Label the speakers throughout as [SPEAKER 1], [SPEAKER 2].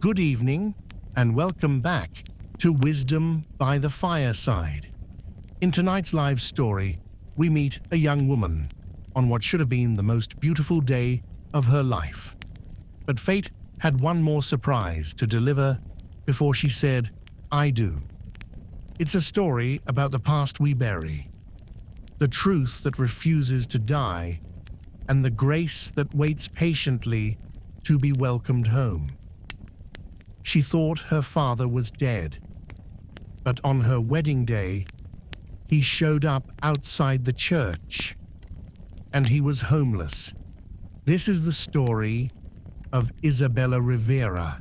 [SPEAKER 1] Good evening, and welcome back to Wisdom by the Fireside. In tonight's live story, we meet a young woman on what should have been the most beautiful day of her life. But fate had one more surprise to deliver before she said, "I do." It's a story about the past we bury, the truth that refuses to die, and the grace that waits patiently to be welcomed home. She thought her father was dead, but on her wedding day, he showed up outside the church, and he was homeless. This is the story of Isabella Rivera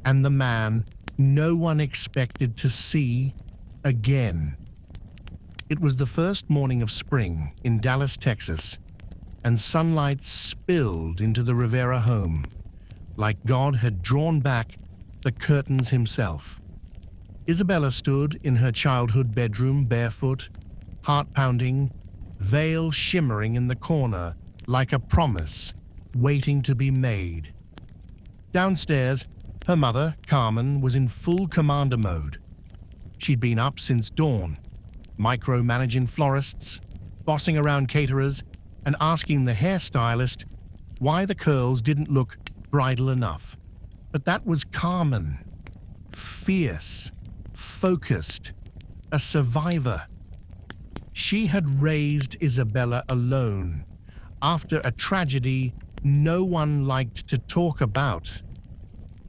[SPEAKER 1] and the man no one expected to see again. It was the first morning of spring in Dallas, Texas, and sunlight spilled into the Rivera home, like God had drawn back the curtains himself. Isabella stood in her childhood bedroom barefoot, heart pounding, veil shimmering in the corner like a promise waiting to be made. Downstairs, her mother, Carmen, was in full commander mode. She'd been up since dawn, micromanaging florists, bossing around caterers, and asking the hairstylist why the curls didn't look bridal enough. But that was Carmen. Fierce, focused, a survivor. She had raised Isabella alone after a tragedy no one liked to talk about.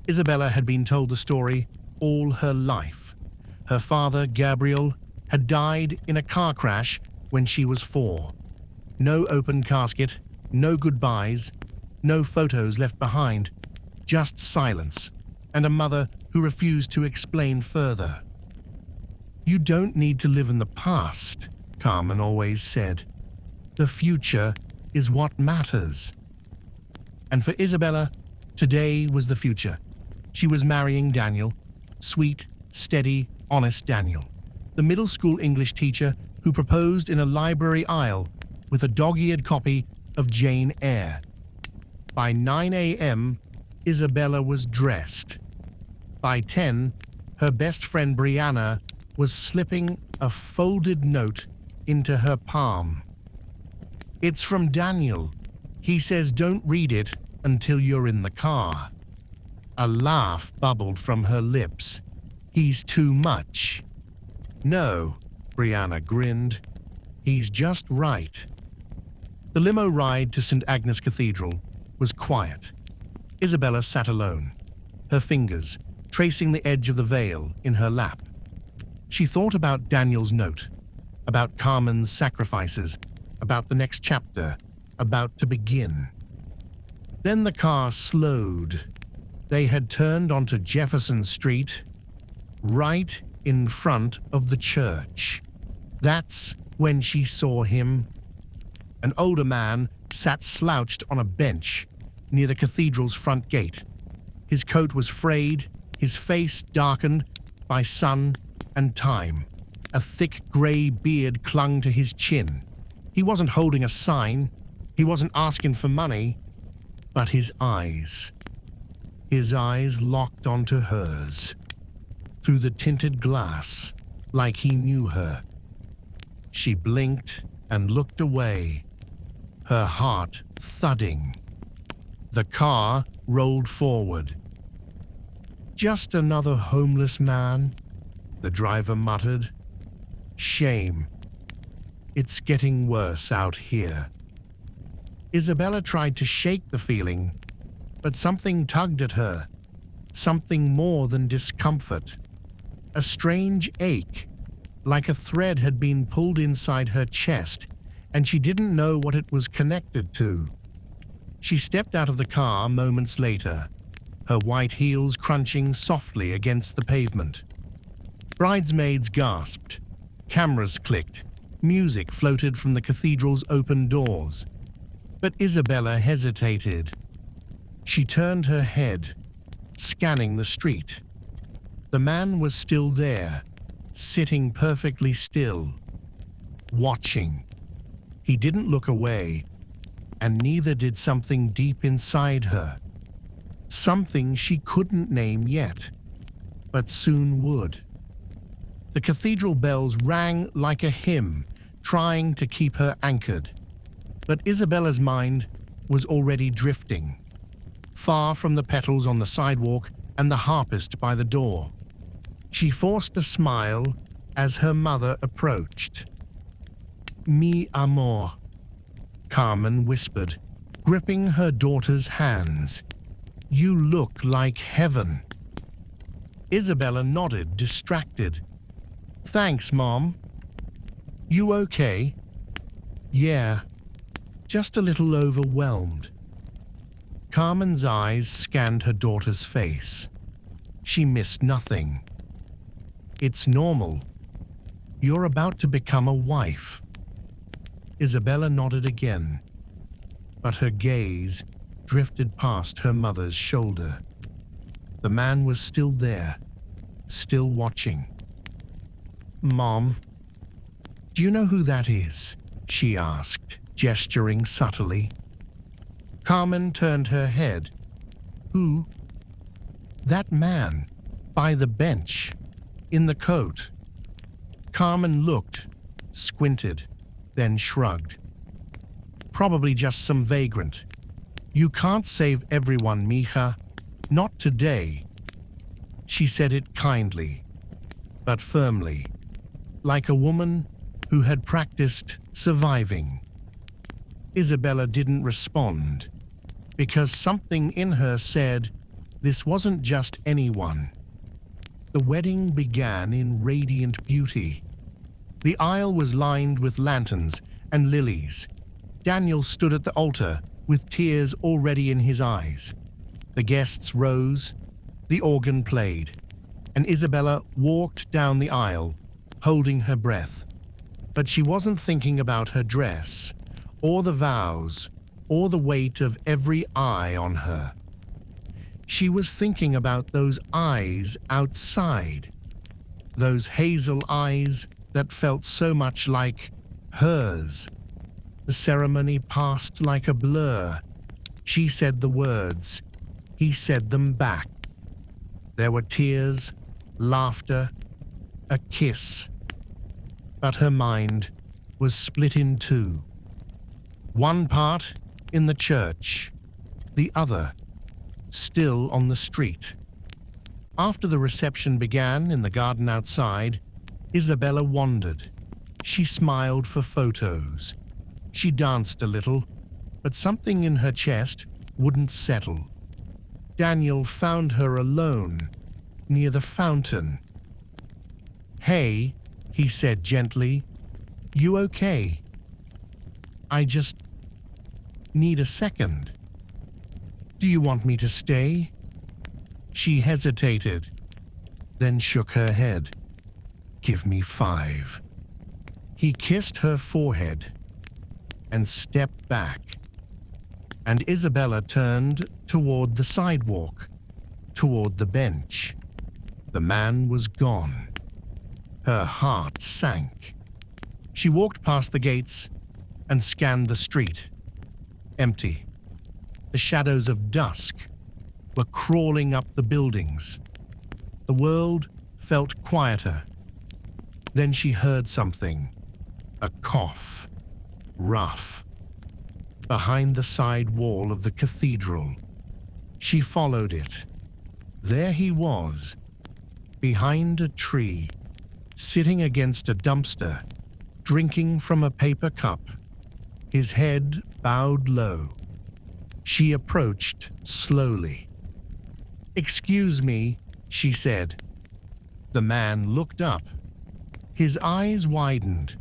[SPEAKER 1] Isabella had been told the story all her life. Her father, Gabriel, had died in a car crash when she was 4. No open casket, no goodbyes, no photos left behind, just silence, and a mother who refused to explain further. "You don't need to live in the past," Carmen always said. "The future is what matters." And for Isabella, today was the future. She was marrying Daniel, sweet, steady, honest Daniel, the middle school English teacher who proposed in a library aisle with a dog-eared copy of Jane Eyre. By 9 a.m., Isabella was dressed. By 10, her best friend Brianna was slipping a folded note into her palm. "It's from Daniel. He says don't read it until you're in the car." A laugh bubbled from her lips. "He's too much." "No," Brianna grinned. "He's just right." The limo ride to St. Agnes Cathedral was quiet. Isabella sat alone, her fingers tracing the edge of the veil in her lap. She thought about Daniel's note, about Carmen's sacrifices, about the next chapter, about to begin. Then the car slowed. They had turned onto Jefferson Street, right in front of the church. That's when she saw him. An older man sat slouched on a bench near the cathedral's front gate. His coat was frayed, his face darkened by sun and time. A thick gray beard clung to his chin. He wasn't holding a sign, he wasn't asking for money, but his eyes locked onto hers, through the tinted glass, like he knew her. She blinked and looked away, her heart thudding. The car rolled forward. "Just another homeless man," the driver muttered. "Shame. It's getting worse out here." Isabella tried to shake the feeling, but something tugged at her, something more than discomfort. A strange ache, like a thread had been pulled inside her chest, and she didn't know what it was connected to. She stepped out of the car moments later, her white heels crunching softly against the pavement. Bridesmaids gasped, cameras clicked, music floated from the cathedral's open doors. But Isabella hesitated. She turned her head, scanning the street. The man was still there, sitting perfectly still, watching. He didn't look away, and neither did something deep inside her. something she couldn't name yet, but soon would. The cathedral bells rang like a hymn, trying to keep her anchored. But Isabella's mind was already drifting, far from the petals on the sidewalk and the harpist by the door. She forced a smile as her mother approached. "Mi amor," Carmen whispered, gripping her daughter's hands. "You look like heaven." Isabella nodded, distracted. "Thanks, Mom." "You okay?" "Yeah, just a little overwhelmed." Carmen's eyes scanned her daughter's face. She missed nothing. "It's normal. You're about to become a wife." Isabella nodded again, but her gaze drifted past her mother's shoulder. The man was still there, still watching. "Mom, do you know who that is?" she asked, gesturing subtly. Carmen turned her head. "Who?" "That man, by the bench, in the coat." Carmen looked, squinted, then shrugged. "Probably just some vagrant. You can't save everyone, mija. Not today." She said it kindly, but firmly, like a woman who had practiced surviving. Isabella didn't respond, because something in her said this wasn't just anyone. The wedding began in radiant beauty. The aisle was lined with lanterns and lilies. Daniel stood at the altar with tears already in his eyes. The guests rose, the organ played, and Isabella walked down the aisle, holding her breath. But she wasn't thinking about her dress, or the vows, or the weight of every eye on her. She was thinking about those eyes outside, those hazel eyes that felt so much like hers. The ceremony passed like a blur. She said the words. He said them back. There were tears, laughter, a kiss. But her mind was split in two. One part in the church, the other still on the street. After the reception began in the garden outside, Isabella wandered. She smiled for photos. She danced a little, but something in her chest wouldn't settle. Daniel found her alone, near the fountain. "Hey," he said gently, "you okay?" "I just need a second." "Do you want me to stay?" She hesitated, then shook her head. "Give me 5. He kissed her forehead and stepped back, and Isabella turned toward the sidewalk, toward the bench. The man was gone. Her heart sank. She walked past the gates and scanned the street. Empty. The shadows of dusk were crawling up the buildings. The world felt quieter. Then she heard something. A cough. Rough. Behind the side wall of the cathedral. She followed it. There he was, behind a tree, sitting against a dumpster, drinking from a paper cup, his head bowed low. She approached slowly. "Excuse me," she said. The man looked up. His eyes widened,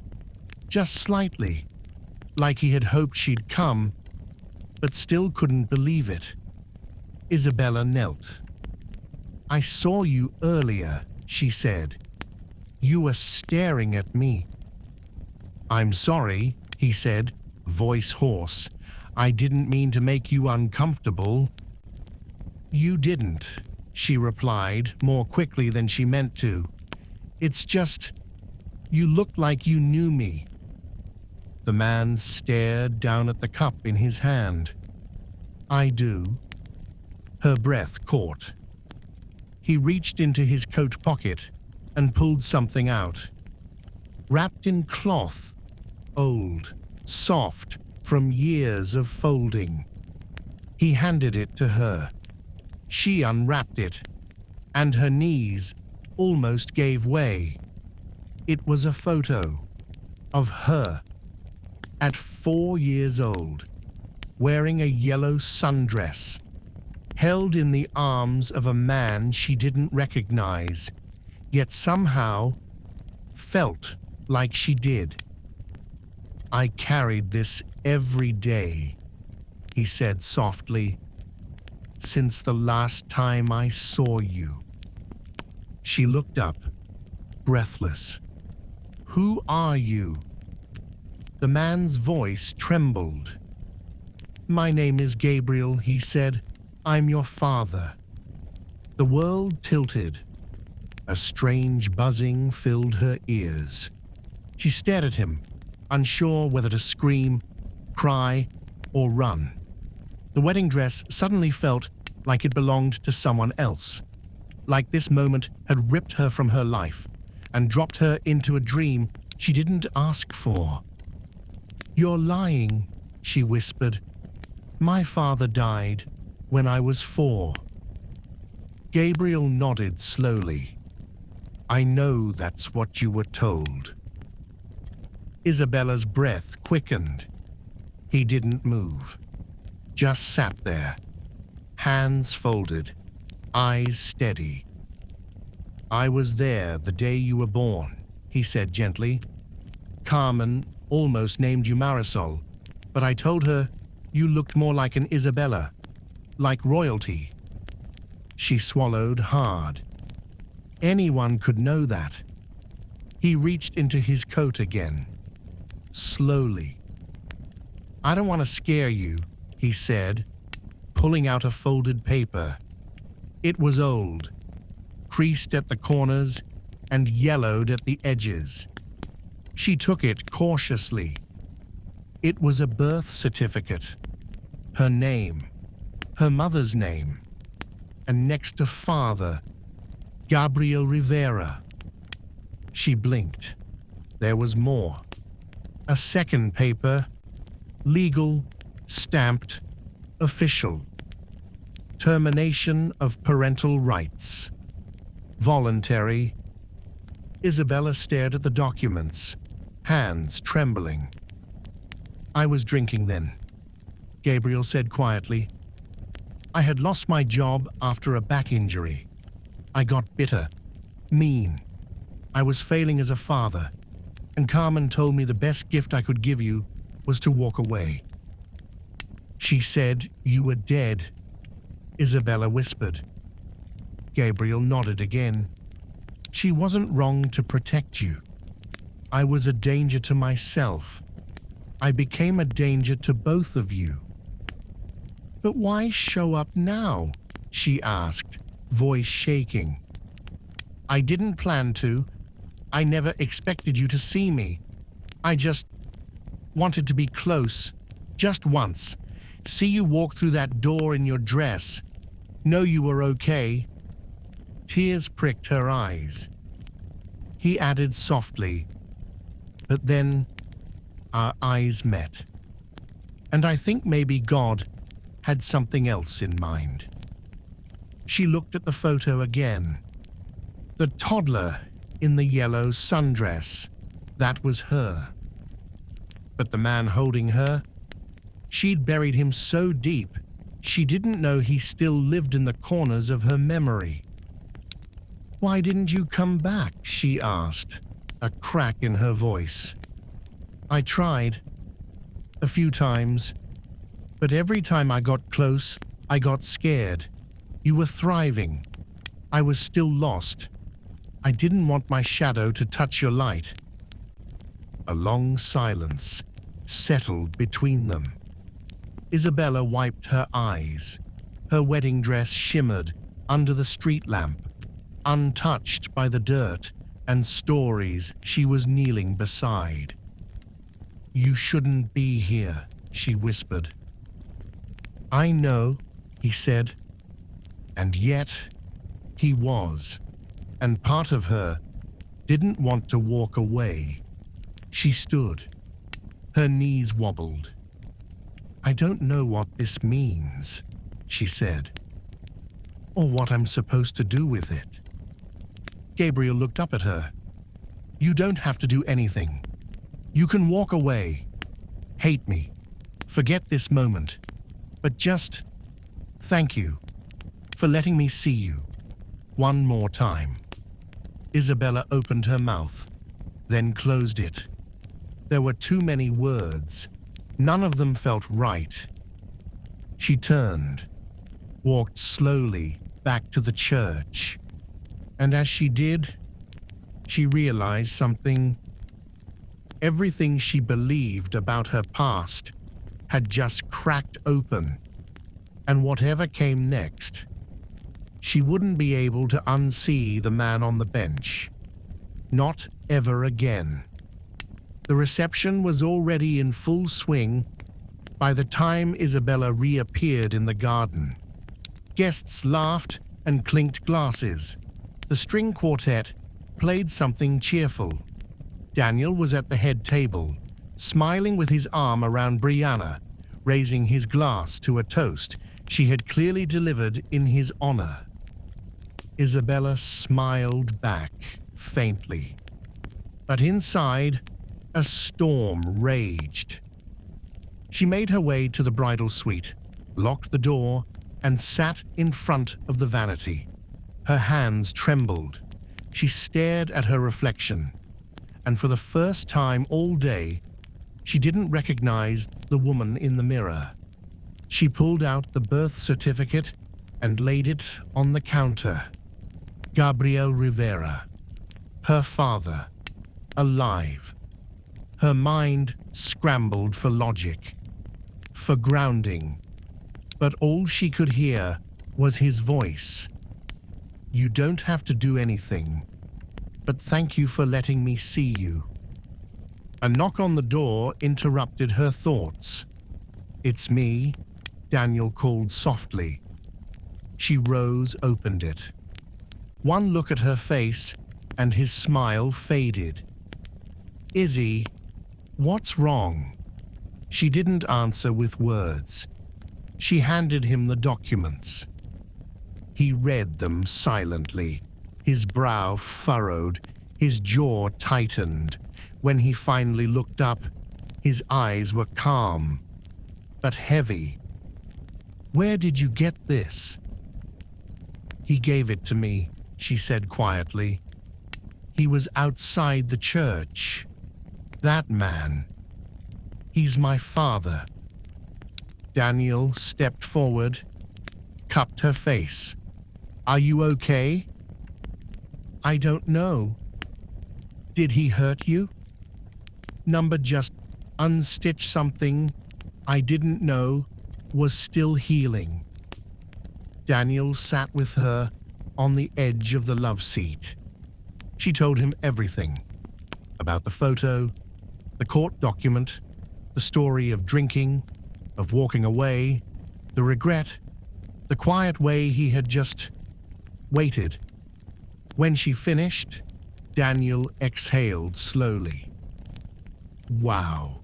[SPEAKER 1] just slightly, like he had hoped she'd come, but still couldn't believe it. Isabella knelt. "I saw you earlier," she said. "You were staring at me." "I'm sorry," he said, voice hoarse. "I didn't mean to make you uncomfortable." "You didn't," she replied, more quickly than she meant to. "It's just, you looked like you knew me." The man stared down at the cup in his hand. "I do." Her breath caught. He reached into his coat pocket and pulled something out. Wrapped in cloth, old, soft, from years of folding. He handed it to her. She unwrapped it, and her knees almost gave way. It was a photo of her at 4 years old, wearing a yellow sundress, held in the arms of a man she didn't recognize, yet somehow felt like she did. "I carried this every day," he said softly, "since the last time I saw you." She looked up, breathless. "Who are you?" The man's voice trembled. "My name is Gabriel," he said. "I'm your father." The world tilted. A strange buzzing filled her ears. She stared at him, unsure whether to scream, cry, or run. The wedding dress suddenly felt like it belonged to someone else, like this moment had ripped her from her life and dropped her into a dream she didn't ask for. "You're lying," she whispered. "My father died when I was 4. Gabriel nodded slowly. "I know that's what you were told." Isabella's breath quickened. He didn't move, just sat there, hands folded, eyes steady. "I was there the day you were born," he said gently. "Carmen almost named you Marisol, but I told her you looked more like an Isabella, like royalty." She swallowed hard. Anyone could know that. He reached into his coat again, slowly. "I don't want to scare you," he said, pulling out a folded paper. It was old, creased at the corners and yellowed at the edges. She took it cautiously. It was a birth certificate. Her name, her mother's name, and next to father, Gabriel Rivera. She blinked. There was more. A second paper, legal, stamped, official. Termination of parental rights. Voluntary. Isabella stared at the documents, hands trembling. "I was drinking then," Gabriel said quietly. "I had lost my job after a back injury. I got bitter, mean. I was failing as a father, and Carmen told me the best gift I could give you was to walk away." "She said you were dead," Isabella whispered. Gabriel nodded again. "She wasn't wrong to protect you. I was a danger to myself. I became a danger to both of you." "But why show up now?" she asked, voice shaking. "I didn't plan to. I never expected you to see me. I just wanted to be close, just once. See you walk through that door in your dress. Know you were okay." Tears pricked her eyes. He added softly, "But then our eyes met. And I think maybe God had something else in mind." She looked at the photo again. The toddler in the yellow sundress, that was her. But the man holding her, she'd buried him so deep, she didn't know he still lived in the corners of her memory. "Why didn't you come back?" she asked, a crack in her voice. "I tried. A few times. But every time I got close, I got scared. You were thriving. I was still lost. I didn't want my shadow to touch your light." A long silence settled between them. Isabella wiped her eyes. Her wedding dress shimmered under the street lamp, untouched by the dirt and stories she was kneeling beside. "You shouldn't be here," she whispered. "I know," he said. And yet, he was, and part of her didn't want to walk away. She stood. Her knees wobbled. "I don't know what this means," she said, "or what I'm supposed to do with it." Gabriel looked up at her. "You don't have to do anything. You can walk away. Hate me. Forget this moment. But just thank you for letting me see you one more time." Isabella opened her mouth, then closed it. There were too many words. None of them felt right. She turned, walked slowly back to the church, and as she did, she realized something. Everything she believed about her past had just cracked open, and whatever came next, she wouldn't be able to unsee the man on the bench. Not ever again. The reception was already in full swing by the time Isabella reappeared in the garden. Guests laughed and clinked glasses. The string quartet played something cheerful. Daniel was at the head table, smiling with his arm around Brianna, raising his glass to a toast she had clearly delivered in his honor. Isabella smiled back faintly, but inside, a storm raged. She made her way to the bridal suite, locked the door, and sat in front of the vanity. Her hands trembled. She stared at her reflection, and for the first time all day, she didn't recognize the woman in the mirror. She pulled out the birth certificate and laid it on the counter. Gabriel Rivera, her father, alive. Her mind scrambled for logic, for grounding, but all she could hear was his voice. "You don't have to do anything, but thank you for letting me see you." A knock on the door interrupted her thoughts. "It's me," Daniel called softly. She rose, opened it. One look at her face, and his smile faded. "Izzy, what's wrong?" She didn't answer with words. She handed him the documents. He read them silently, his brow furrowed, his jaw tightened. When he finally looked up, his eyes were calm, but heavy. "Where did you get this?" "He gave it to me," she said quietly. "He was outside the church. That man. He's my father." Daniel stepped forward, cupped her face. "Are you okay?" "I don't know." "Did he hurt you?" "Number just unstitched something I didn't know was still healing." Daniel sat with her on the edge of the love seat. She told him everything about the photo, the court document, the story of drinking, of walking away, the regret, the quiet way he had just waited. When she finished, Daniel exhaled slowly. "Wow.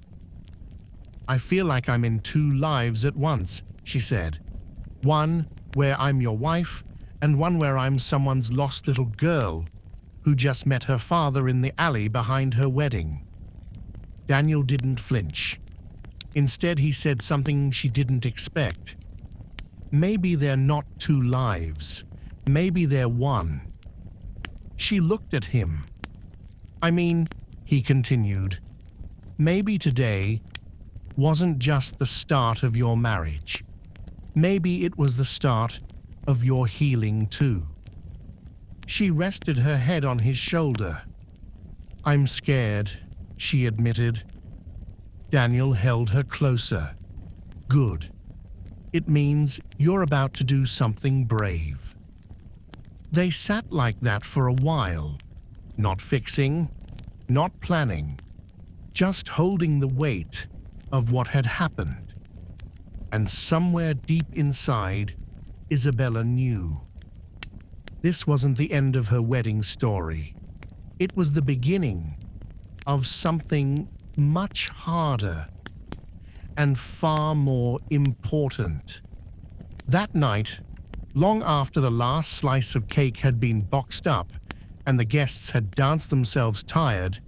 [SPEAKER 1] I feel like I'm in two lives at once," she said. "One where I'm your wife, and one where I'm someone's lost little girl who just met her father in the alley behind her wedding." Daniel didn't flinch. Instead, he said something she didn't expect. "Maybe they're not two lives. Maybe they're one." She looked at him. "I mean," he continued, "maybe today wasn't just the start of your marriage. Maybe it was the start of your healing too." She rested her head on his shoulder. "I'm scared," she admitted. Daniel held her closer. "Good. It means you're about to do something brave." They sat like that for a while, not fixing, not planning, just holding the weight of what had happened. And somewhere deep inside, Isabella knew This wasn't the end of her wedding story. It was the beginning of something much harder and far more important. That night, long after the last slice of cake had been boxed up and the guests had danced themselves tired,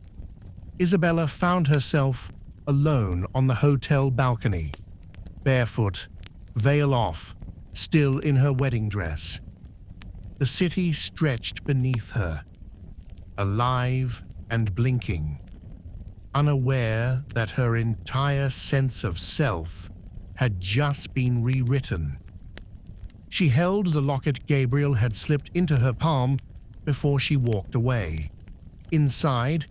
[SPEAKER 1] Isabella found herself alone on the hotel balcony, barefoot, veil off, still in her wedding dress. The city stretched beneath her, alive and blinking, unaware that her entire sense of self had just been rewritten. She held the locket Gabriel had slipped into her palm before she walked away. Inside,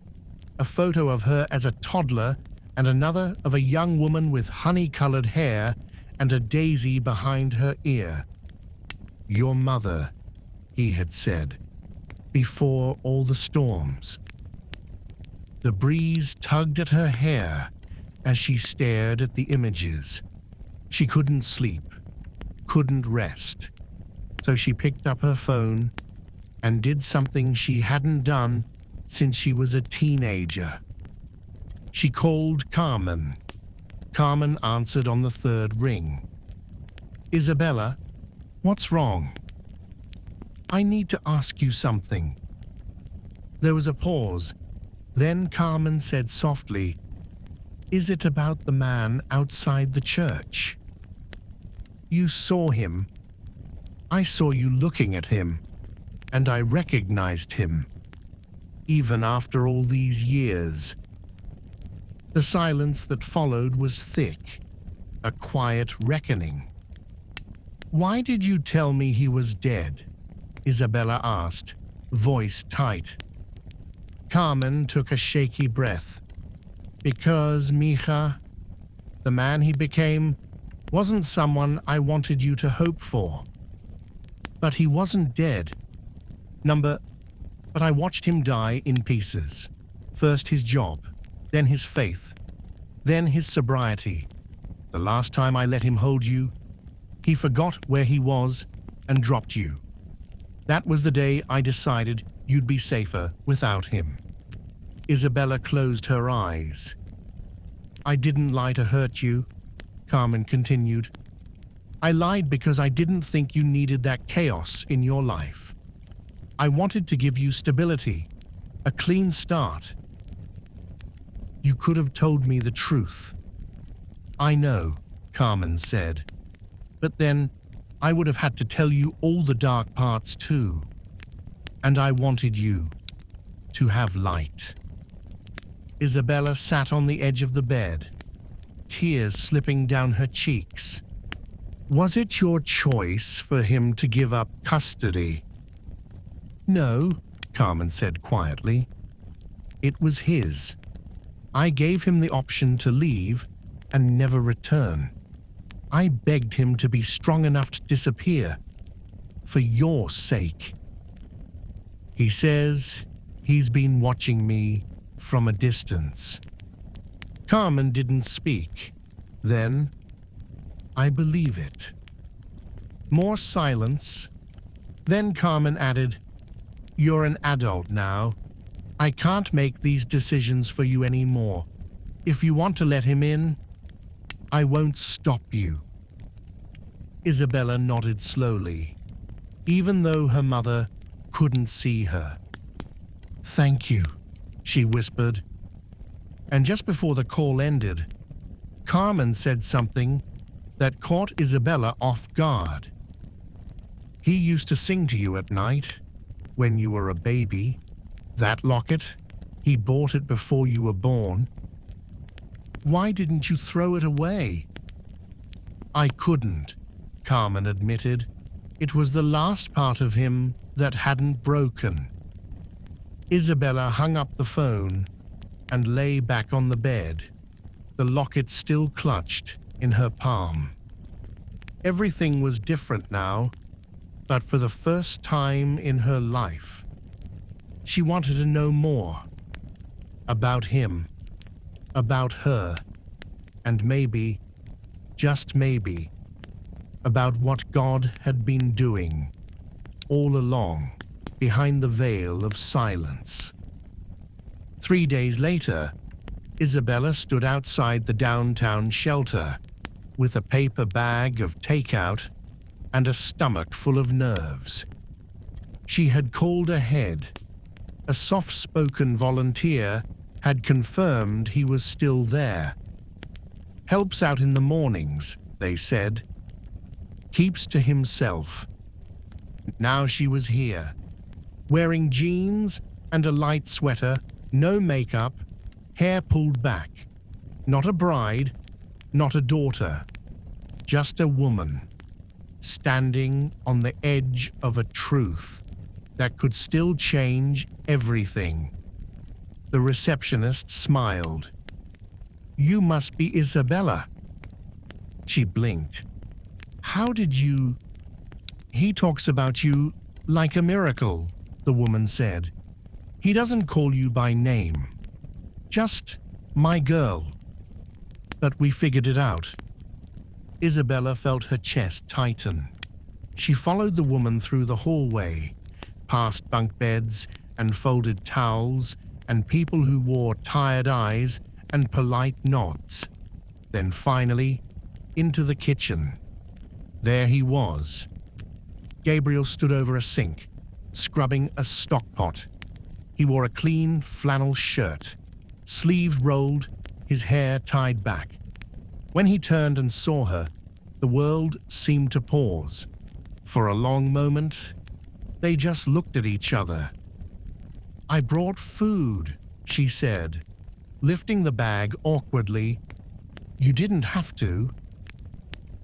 [SPEAKER 1] a photo of her as a toddler and another of a young woman with honey-colored hair and a daisy behind her ear. "Your mother," he had said, before all the storms. The breeze tugged at her hair as she stared at the images. She couldn't sleep, couldn't rest, so she picked up her phone and did something she hadn't done since she was a teenager. She called Carmen. Carmen answered on the third ring. "Isabella, what's wrong?" "I need to ask you something." There was a pause. Then Carmen said softly, "Is it about the man outside the church? You saw him. I saw you looking at him, and I recognized him, even after all these years." The silence that followed was thick, a quiet reckoning. "Why did you tell me he was dead?" Isabella asked, voice tight. Carmen took a shaky breath. "Because, mija, the man he became wasn't someone I wanted you to hope for. But he wasn't dead. But I watched him die in pieces. First his job, then his faith, then his sobriety. The last time I let him hold you, he forgot where he was and dropped you. That was the day I decided you'd be safer without him." Isabella closed her eyes. "I didn't lie to hurt you," Carmen continued. "I lied because I didn't think you needed that chaos in your life. I wanted to give you stability, a clean start. You could have told me the truth." "I know," Carmen said. "But then I would have had to tell you all the dark parts too. And I wanted you to have light." Isabella sat on the edge of the bed, tears slipping down her cheeks. "Was it your choice for him to give up custody?" "No," Carmen said quietly. "It was his. I gave him the option to leave and never return. I begged him to be strong enough to disappear, for your sake. He says he's been watching me from a distance." Carmen didn't speak. Then, "I believe it." More silence. Then Carmen added, "You're an adult now. I can't make these decisions for you anymore. If you want to let him in, I won't stop you." Isabella nodded slowly, even though her mother couldn't see her. "Thank you," she whispered. And just before the call ended, Carmen said something that caught Isabella off guard. "He used to sing to you at night, when you were a baby. That locket, he bought it before you were born. Why didn't you throw it away?" "I couldn't," Carmen admitted. "It was the last part of him that hadn't broken." Isabella hung up the phone and lay back on the bed, the locket still clutched in her palm. Everything was different now, but for the first time in her life, she wanted to know more about him, about her, and maybe, just maybe, about what God had been doing. all along, behind the veil of silence. 3 days later, Isabella stood outside the downtown shelter with a paper bag of takeout and a stomach full of nerves. She had called ahead. A soft-spoken volunteer had confirmed he was still there. Helps out in the mornings, they said. Keeps to himself. Now she was here, wearing jeans and a light sweater, no makeup, hair pulled back. Not a bride, not a daughter, just a woman, standing on the edge of a truth that could still change everything. The receptionist smiled. "You must be Isabella." She blinked. "How did you—" "He talks about you like a miracle," the woman said. "He doesn't call you by name. Just my girl. But we figured it out." Isabella felt her chest tighten. She followed the woman through the hallway, past bunk beds and folded towels and people who wore tired eyes and polite nods. Then finally, into the kitchen. There he was. Gabriel stood over a sink, scrubbing a stock pot. He wore a clean flannel shirt, sleeves rolled, his hair tied back. When he turned and saw her, the world seemed to pause. For a long moment, they just looked at each other. "I brought food," she said, lifting the bag awkwardly. "You didn't have to."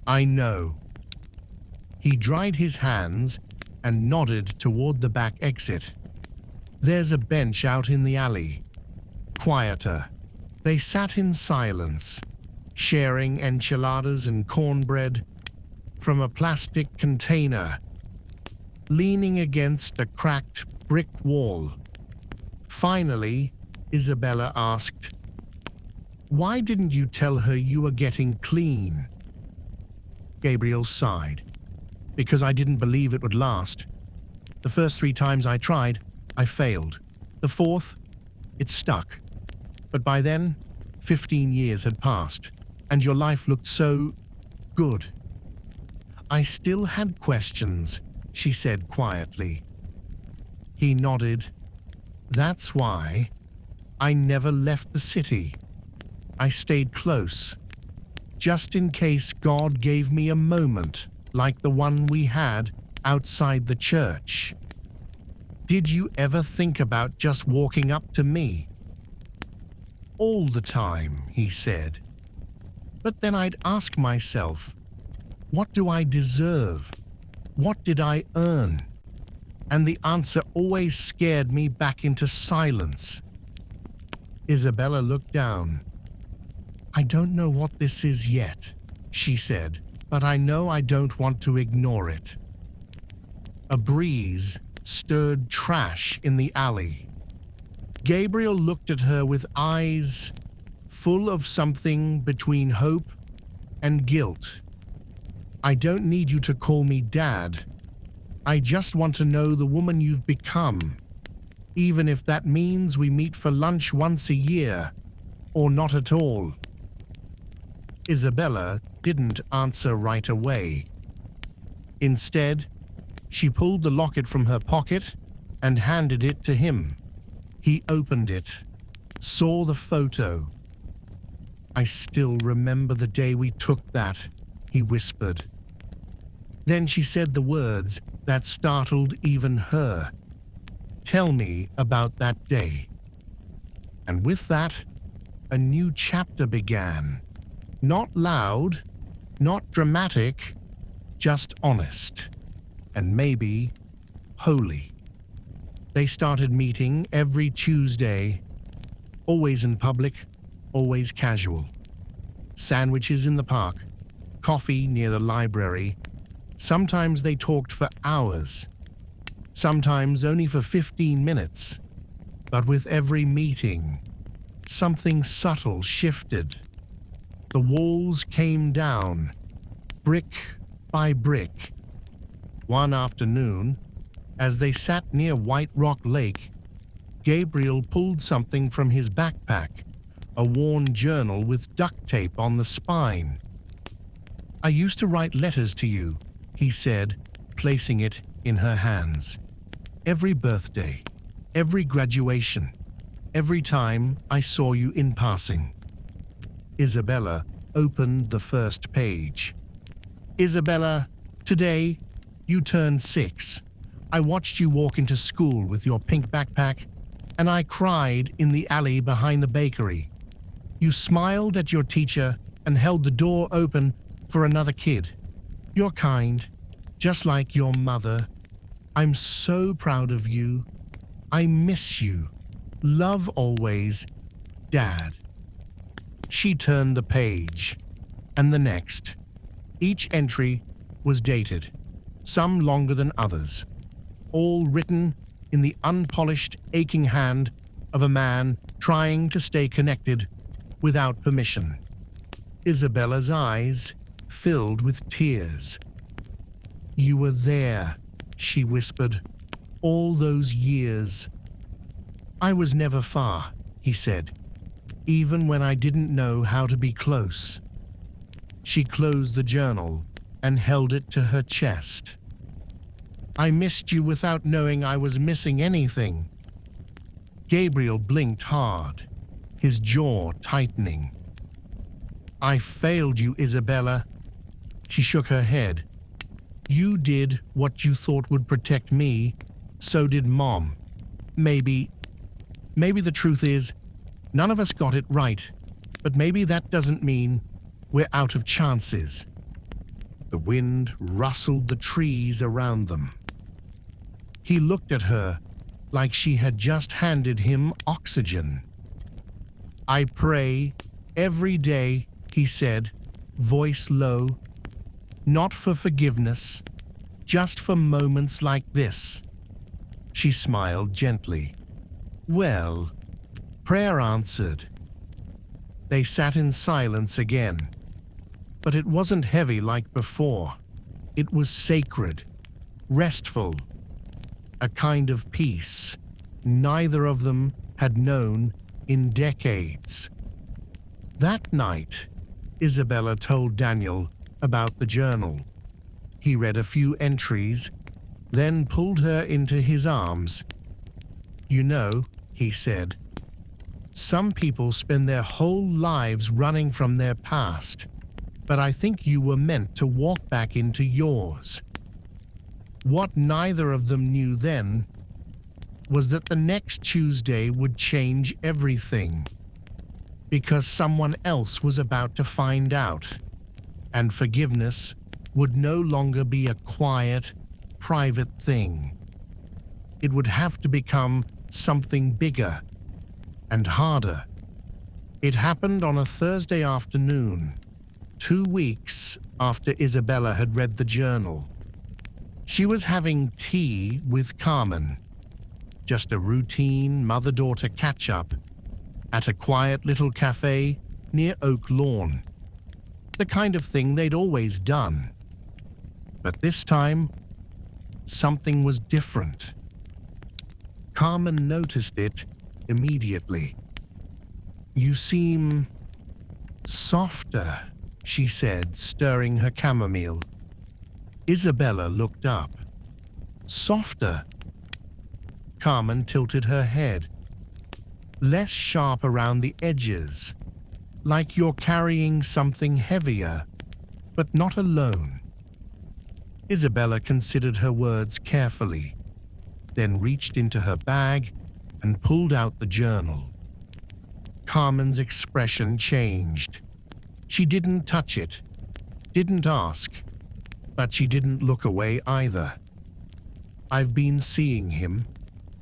[SPEAKER 1] "I know." He dried his hands and nodded toward the back exit. "There's a bench out in the alley." Quieter. They sat in silence, sharing enchiladas and cornbread from a plastic container, leaning against a cracked brick wall. Finally, Isabella asked, "Why didn't you tell her you were getting clean?" Gabriel sighed. "Because I didn't believe it would last. The first 3 times I tried, I failed. The 4th, it stuck. But by then, 15 years had passed, and your life looked so good." "I still had questions," she said quietly. He nodded. "That's why I never left the city. I stayed close, just in case God gave me a moment like the one we had outside the church." "Did you ever think about just walking up to me?" "All the time," he said. "But then I'd ask myself, what do I deserve? What did I earn?" And the answer always scared me back into silence. Isabella looked down. "I don't know what this is yet," she said, "but I know I don't want to ignore it." A breeze stirred trash in the alley. Gabriel looked at her with eyes full of something between hope and guilt. "I don't need you to call me Dad. I just want to know the woman you've become, even if that means we meet for lunch once a year, or not at all." Isabella didn't answer right away. Instead, she pulled the locket from her pocket and handed it to him. He opened it, saw the photo. "I still remember the day we took that," he whispered. Then she said the words that startled even her. "Tell me about that day." And with that, a new chapter began. Not loud, not dramatic, just honest, and maybe holy. They started meeting every Tuesday, always in public, always casual. Sandwiches in the park, coffee near the library. Sometimes they talked for hours, sometimes only for 15 minutes. But with every meeting, something subtle shifted. The walls came down, brick by brick. One afternoon, As they sat near White Rock Lake, Gabriel pulled something from his backpack, a worn journal with duct tape on the spine. "I used to write letters to you," he said, placing it in her hands. "Every birthday, every graduation, every time I saw you in passing." Isabella opened the first page. "Isabella, today you turned 6. I watched you walk into school with your pink backpack, and I cried in the alley behind the bakery. You smiled at your teacher and held the door open for another kid. You're kind, just like your mother. I'm so proud of you. I miss you. Love always, Dad." She turned the page, and the next. Each entry was dated, some longer than others, all written in the unpolished, aching hand of a man trying to stay connected without permission. Isabella's eyes filled with tears. "You were there," she whispered, "all those years." "I was never far," he said, "even when I didn't know how to be close." She closed the journal and held it to her chest. "I missed you without knowing I was missing anything." Gabriel blinked hard, his jaw tightening. "I failed you, Isabella." She shook her head. "You did what you thought would protect me, so did Mom. Maybe the truth is, none of us got it right, but maybe that doesn't mean we're out of chances." The wind rustled the trees around them. He looked at her like she had just handed him oxygen. "I pray every day," he said, voice low, "not for forgiveness, just for moments like this." She smiled gently. "Well, prayer answered." They sat in silence again, but it wasn't heavy like before. It was sacred, restful, a kind of peace neither of them had known in decades. That night, Isabella told Daniel about the journal. He read a few entries, then pulled her into his arms. "You know," he said, "some people spend their whole lives running from their past, but I think you were meant to walk back into yours." What neither of them knew then was that the next Tuesday would change everything, because someone else was about to find out, and forgiveness would no longer be a quiet, private thing. It would have to become something bigger and harder. It happened on a Thursday afternoon, 2 weeks after Isabella had read the journal. She was having tea with Carmen, just a routine mother-daughter catch-up at a quiet little cafe near Oak Lawn. The kind of thing they'd always done. But this time, something was different. Carmen noticed it immediately. "You seem softer," she said, stirring her chamomile. Isabella looked up. "Softer?" Carmen tilted her head. "Less sharp around the edges, like you're carrying something heavier, but not alone." Isabella considered her words carefully, then reached into her bag and pulled out the journal. Carmen's expression changed. She didn't touch it, didn't ask, but she didn't look away either. "I've been seeing him,"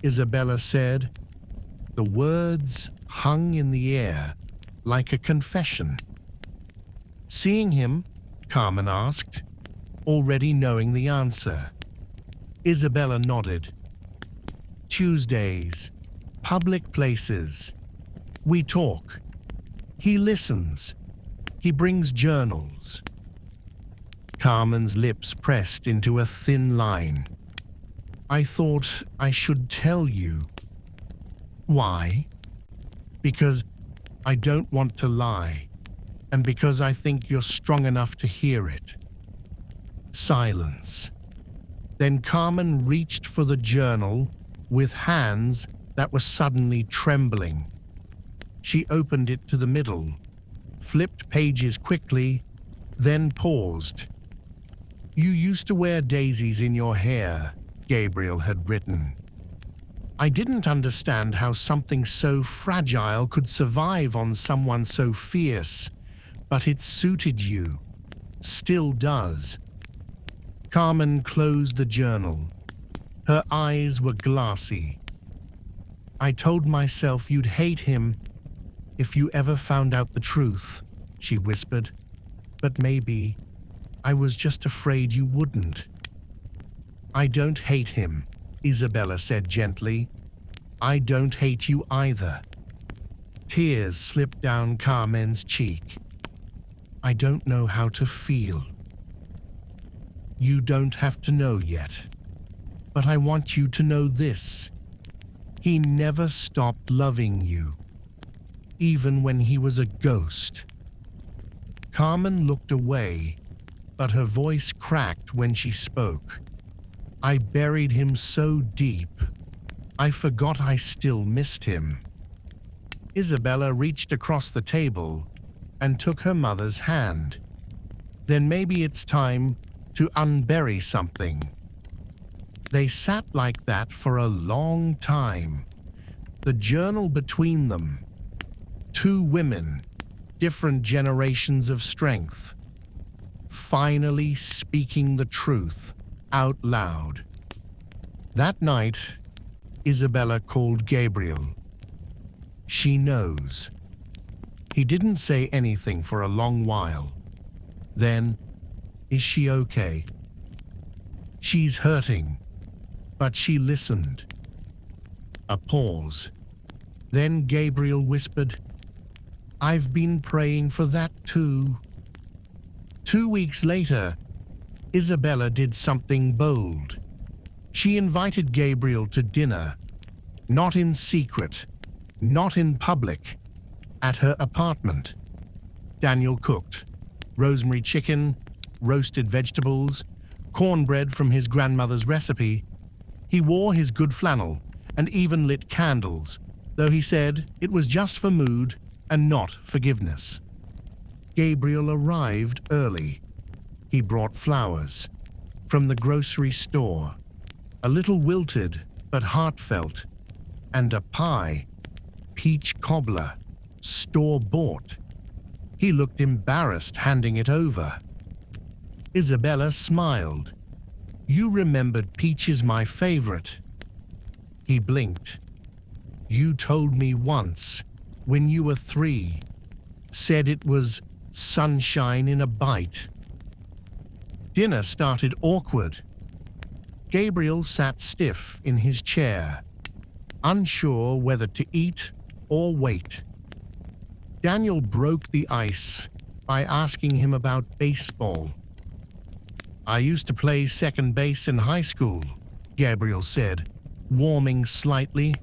[SPEAKER 1] Isabella said. The words hung in the air like a confession. "Seeing him?" Carmen asked, already knowing the answer. Isabella nodded. "Tuesdays, public places. We talk. He listens. He brings journals." Carmen's lips pressed into a thin line. I thought I should tell you. Why? Because I don't want to lie, and because I think you're strong enough to hear it. Silence. Then Carmen reached for the journal with hands that were suddenly trembling. She opened it to the middle, flipped pages quickly, then paused. "You used to wear daisies in your hair," Gabriel had written. "I didn't understand how something so fragile could survive on someone so fierce, but it suited you. Still does." Carmen closed the journal. Her eyes were glassy. "I told myself you'd hate him if you ever found out the truth," she whispered. "But maybe I was just afraid you wouldn't." "I don't hate him," Isabella said gently. "I don't hate you either." Tears slipped down Carmen's cheek. "I don't know how to feel." "You don't have to know yet. But I want you to know this. He never stopped loving you, even when he was a ghost." Carmen looked away, but her voice cracked when she spoke. "I buried him so deep, I forgot I still missed him." Isabella reached across the table and took her mother's hand. "Then maybe it's time to unbury something." They sat like that for a long time, the journal between them. Two women, different generations of strength, finally speaking the truth out loud. That night, Isabella called Gabriel. "She knows." He didn't say anything for a long while. Then, "Is she okay?" "She's hurting," but she listened. A pause. Then Gabriel whispered, "I've been praying for that too." 2 weeks later, Isabella did something bold. She invited Gabriel to dinner, not in secret, not in public, at her apartment. Daniel cooked rosemary chicken, roasted vegetables, cornbread from his grandmother's recipe. He wore his good flannel and even lit candles, though he said it was just for mood and not forgiveness. Gabriel arrived early. He brought flowers from the grocery store, a little wilted but heartfelt, and a pie, peach cobbler, store-bought. He looked embarrassed handing it over. Isabella smiled. "You remembered peach is my favorite." He blinked. "You told me once, when you were 3, said it was sunshine in a bite." Dinner started awkward. Gabriel sat stiff in his chair, unsure whether to eat or wait. Daniel broke the ice by asking him about baseball. "I used to play second base in high school," Gabriel said, warming slightly,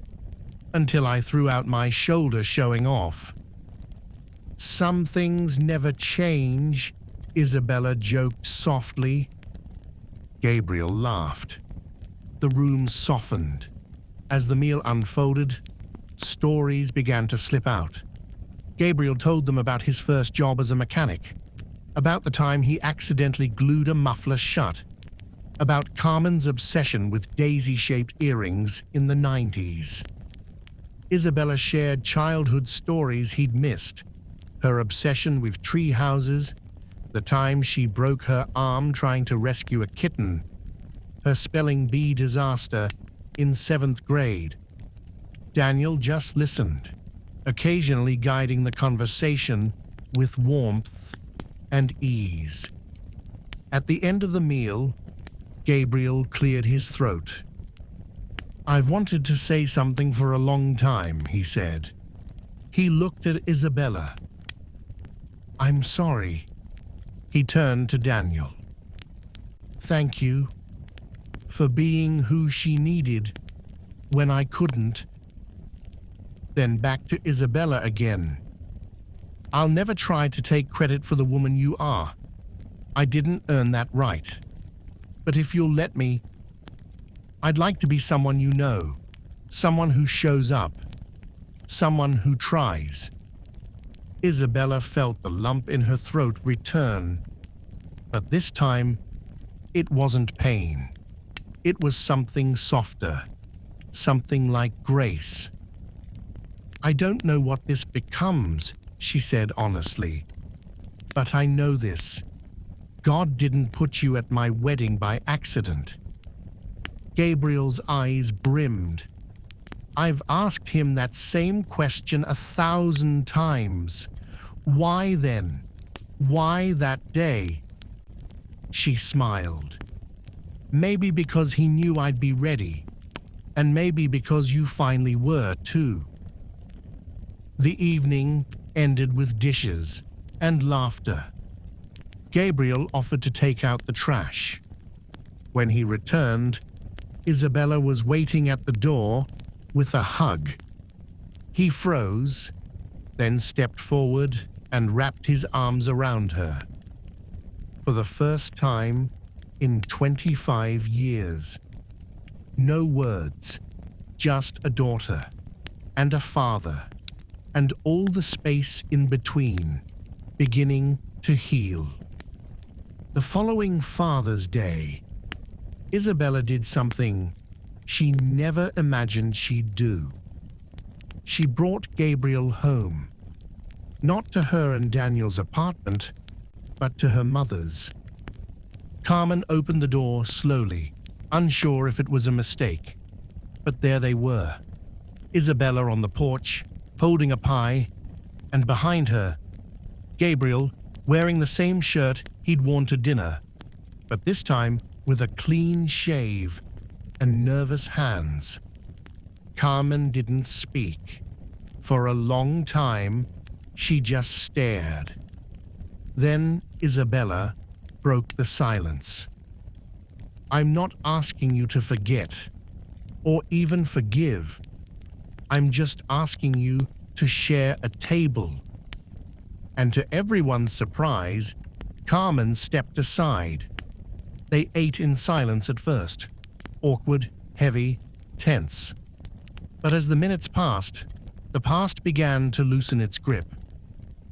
[SPEAKER 1] "until I threw out my shoulder showing off." "Some things never change," Isabella joked softly. Gabriel laughed. The room softened. As the meal unfolded, stories began to slip out. Gabriel told them about his first job as a mechanic, about the time he accidentally glued a muffler shut, about Carmen's obsession with daisy-shaped earrings in the 90s. Isabella shared childhood stories he'd missed, her obsession with tree houses, the time she broke her arm trying to rescue a kitten, her spelling bee disaster in 7th grade. Daniel just listened, occasionally guiding the conversation with warmth and ease. At the end of the meal, Gabriel cleared his throat. "I've wanted to say something for a long time," he said. He looked at Isabella. "I'm sorry." He turned to Daniel. "Thank you for being who she needed when I couldn't. Then back to Isabella again. I'll never try to take credit for the woman you are. I didn't earn that right. But if you'll let me, I'd like to be someone you know, someone who shows up, someone who tries. Isabella felt the lump in her throat return, but this time it wasn't pain. It was something softer, something like grace. I don't know what this becomes, she said honestly, but I know this. God didn't put you at my wedding by accident. Gabriel's eyes brimmed. I've asked him that same question 1,000 times. Why then? Why that day? She smiled. Maybe because he knew I'd be ready, and maybe because you finally were too. The evening ended with dishes and laughter. Gabriel offered to take out the trash. When he returned, Isabella was waiting at the door with a hug. He froze, then stepped forward and wrapped his arms around her. For the first time in 25 years. No words, just a daughter and a father, and all the space in between, beginning to heal. The following Father's Day, Isabella did something she never imagined she'd do. She brought Gabriel home, not to her and Daniel's apartment, but to her mother's. Carmen opened the door slowly, unsure if it was a mistake, but there they were. Isabella on the porch, holding a pie, and behind her, Gabriel wearing the same shirt he'd worn to dinner, but this time with a clean shave and nervous hands. Carmen didn't speak. For a long time, she just stared. Then Isabella broke the silence. I'm not asking you to forget, or even forgive. I'm just asking you to share a table. And to everyone's surprise, Carmen stepped aside. They ate in silence at first, awkward, heavy, tense. But as the minutes passed, the past began to loosen its grip.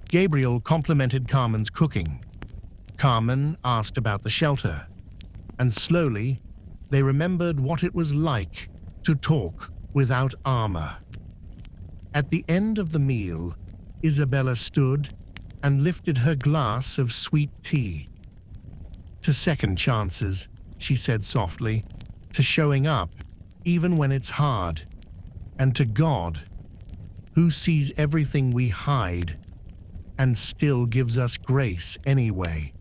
[SPEAKER 1] Gabriel complimented Carmen's cooking. Carmen asked about the shelter. And slowly, they remembered what it was like to talk without armor. At the end of the meal, Isabella stood and lifted her glass of sweet tea. To second chances, she said softly, to showing up, even when it's hard, and to God, who sees everything we hide and still gives us grace anyway.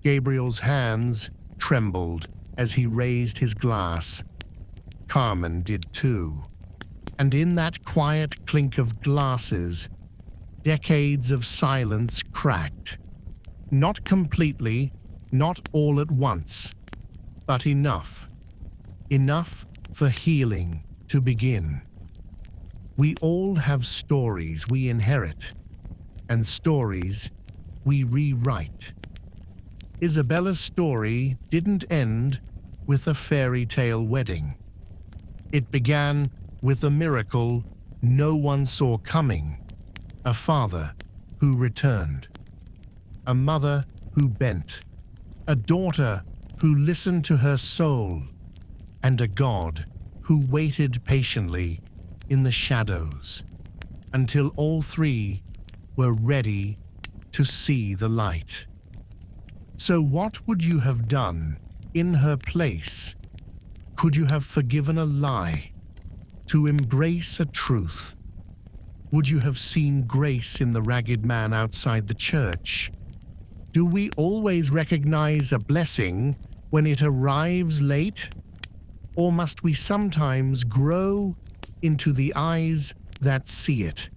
[SPEAKER 1] Gabriel's hands trembled as he raised his glass. Carmen did too. And in that quiet clink of glasses, decades of silence cracked. Not completely, not all at once, but enough. Enough for healing to begin. We all have stories we inherit, and stories we rewrite. Isabella's story didn't end with a fairy tale wedding. It began with a miracle no one saw coming. A father who returned. A mother who bent. A daughter who listened to her soul. And a God who waited patiently in the shadows until all three were ready to see the light. So what would you have done in her place? Could you have forgiven a lie to embrace a truth? Would you have seen grace in the ragged man outside the church? Do we always recognize a blessing when it arrives late? Or must we sometimes grow into the eyes that see it?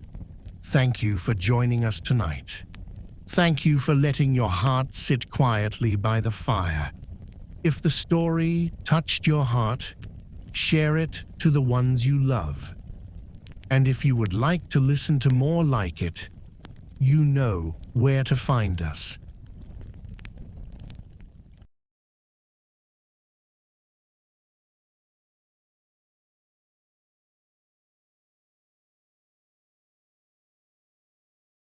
[SPEAKER 1] Thank you for joining us tonight. Thank you for letting your heart sit quietly by the fire. If the story touched your heart, share it to the ones you love. And if you would like to listen to more like it, you know where to find us.